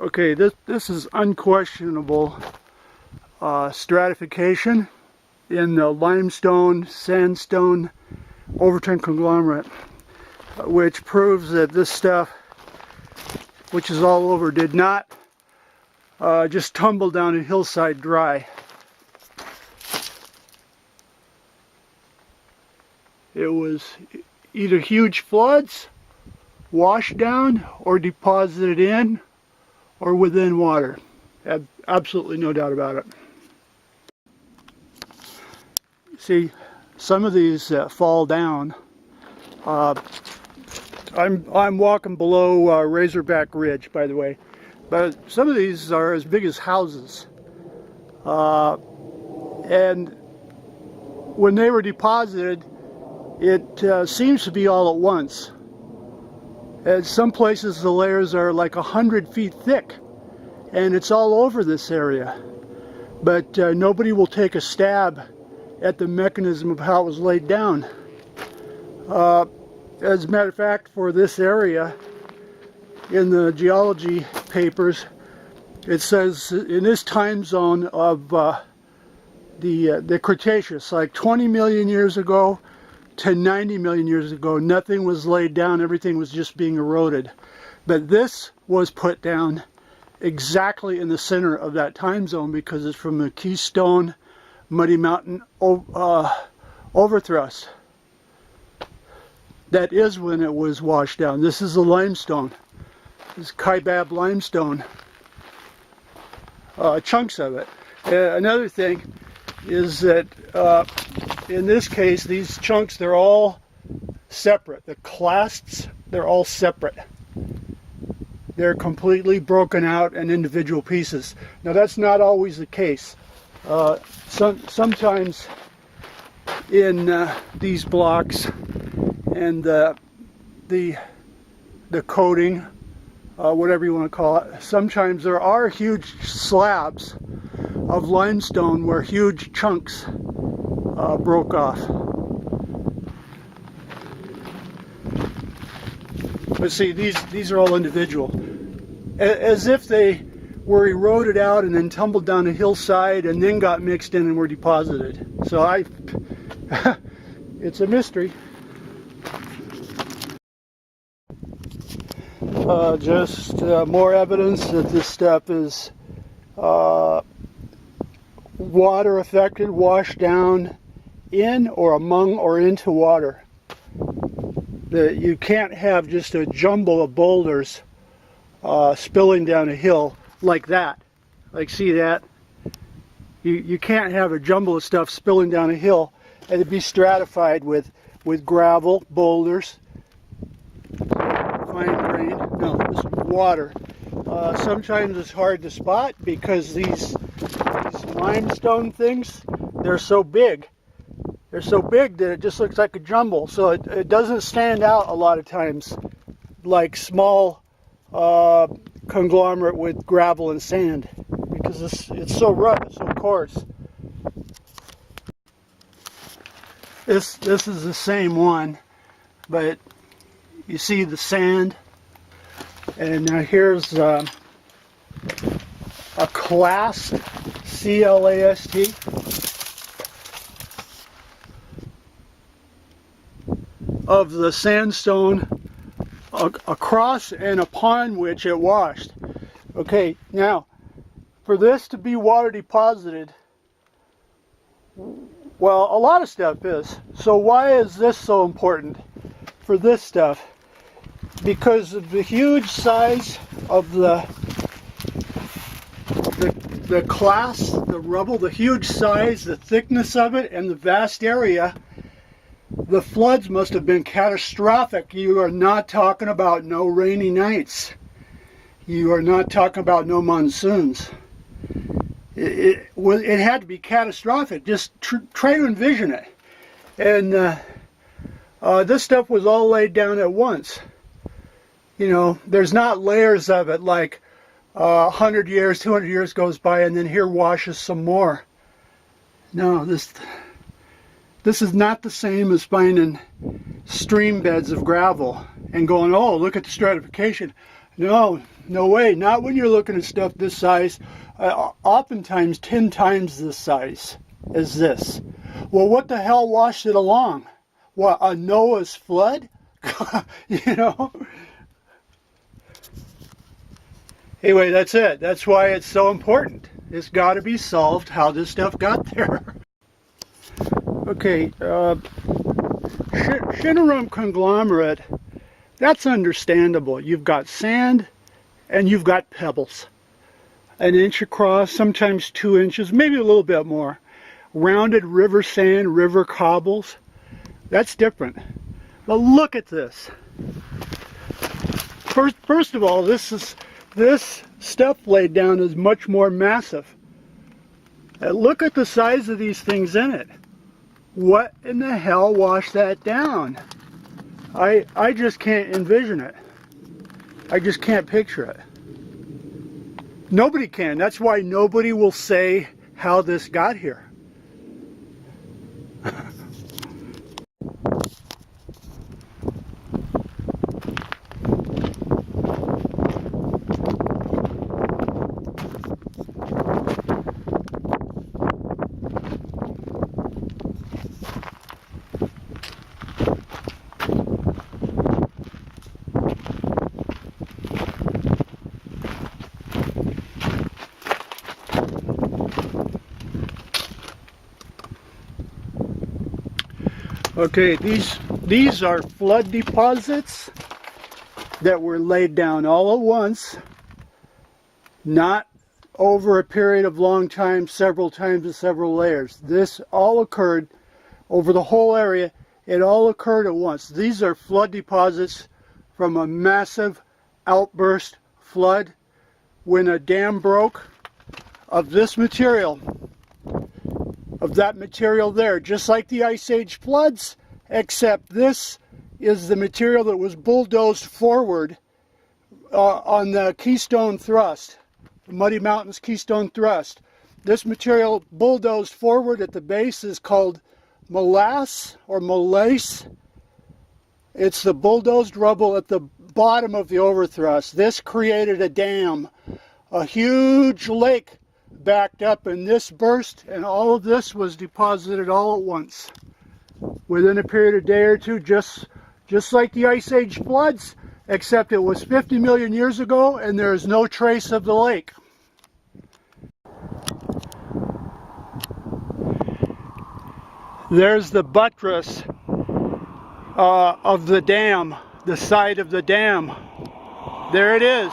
Okay, this is unquestionable stratification in the limestone, sandstone, overton conglomerate, which proves that this stuff, which is all over, did not just tumble down a hillside dry. It was either huge floods, washed down, or deposited in or within water. Absolutely no doubt about it. See, some of these fall down. I'm walking below Razorback Ridge, by the way, but some of these are as big as houses. And when they were deposited, it seems to be all at once. At some places the layers are like 100 feet thick, and it's all over this area. But nobody will take a stab at the mechanism of how it was laid down. As a matter of fact, for this area, in the geology papers, it says in this time zone of the Cretaceous, like 20 million years ago to 90 million years ago, nothing was laid down, everything was just being eroded. But this was put down exactly in the center of that time zone because it's from the Keystone Muddy Mountain overthrust. That is when it was washed down. This is the limestone. This is Kaibab limestone. Chunks of it. Another thing is that in this case, these chunks, they're all separate. The clasts, they're all separate. They're completely broken out in individual pieces. Now that's not always the case. Sometimes in these blocks and the coating, whatever you want to call it, sometimes there are huge slabs of limestone where huge chunks broke off. But see, these are all individual, as if they were eroded out and then tumbled down a hillside and then got mixed in and were deposited. So it's a mystery. Just more evidence that this stuff is water affected, washed down in or among or into water. That you can't have just a jumble of boulders spilling down a hill like that. Like, see that? You can't have a jumble of stuff spilling down a hill and it'd be stratified with gravel, boulders, fine grain. No, this is water. Sometimes it's hard to spot because these limestone things, they're so big. They're so big that it just looks like a jumble. So it doesn't stand out a lot of times like small conglomerate with gravel and sand, because it's so rough, it's so coarse. This is the same one, but you see the sand, and now here's a clast, C-L-A-S-T, of the sandstone across and upon which it washed. Okay, now for this to be water deposited, well, a lot of stuff is. So why is this so important for this stuff? Because of the huge size of the clast, the rubble, the huge size, the thickness of it, and the vast area. The floods must have been catastrophic. You are not talking about no rainy nights. You are not talking about no monsoons. It had to be catastrophic. Just try to envision it. And this stuff was all laid down at once. You know, there's not layers of it like 100 years, 200 years goes by and then here washes some more. No, this is not the same as finding stream beds of gravel and going, oh, look at the stratification. No, no way. Not when you're looking at stuff this size. Oftentimes 10 times this size as this. Well, what the hell washed it along? What, a Noah's flood? You know? Anyway, that's it. That's why it's so important. It's got to be solved how this stuff got there. Okay, Shinnerum conglomerate, that's understandable. You've got sand and you've got pebbles. An inch across, sometimes 2 inches, maybe a little bit more. Rounded river sand, river cobbles. That's different. But look at this. First of all, this stuff laid down is much more massive. And look at the size of these things in it. What in the hell washed that down? I just can't envision it. I just can't picture it. Nobody can. That's why nobody will say how this got here. Okay, these are flood deposits that were laid down all at once, not over a period of long time, several times and several layers. This all occurred over the whole area. It all occurred at once. These are flood deposits from a massive outburst flood when a dam broke of this material. Of that material there, just like the Ice Age floods, except this is the material that was bulldozed forward on the Keystone thrust, the Muddy Mountains Keystone thrust. This material bulldozed forward at the base is called molasse or molasse. It's the bulldozed rubble at the bottom of the overthrust. This created a dam, a huge lake backed up, and this burst, and all of this was deposited all at once within a period of a day or two, just like the Ice Age floods, except it was 50 million years ago and there is no trace of the lake. There's the buttress of the dam, the side of the dam. There it is.